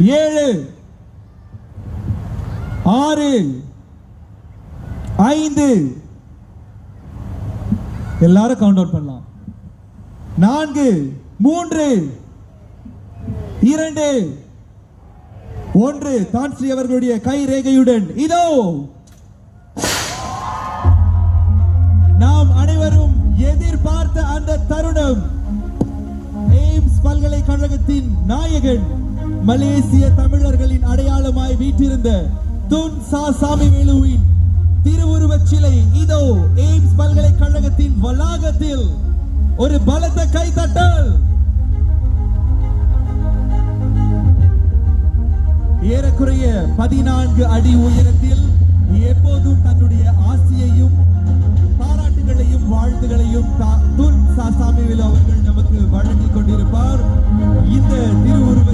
7 6 5 எல்லாரும் count out பண்ணலாம். 4 3 2 1 Tan Sri அவர்களுடைய கை ரேகையுடன் இதோ நாம் அனைவரும் எதிர்பார்த்த அந்த தருணம். எய்ம்ஸ் பல்கலைக்கழகத்தின் நாயகன், மலேசிய தமிழர்களின் அடையாளமாய் வீற்றிருந்த துன் சா சாமிவேலுவின் திருவுருவச் சிலை இதோ எய்ம்ஸ் பல்கலைக்கழகத்தின் வளாகத்தில். ஒரு பலத்த கைதட்டல். ஏறக்குறைய 14 அடி உயரத்தில் எப்போதும் தன்னுடைய ஆசியையும் பாராட்டுகளையும் வாழ்த்துகளையும் துன் சா சாமிவேலு அவர்கள் நமக்கு வழங்கிக் கொண்டிருப்பார். இந்த திருவுருவ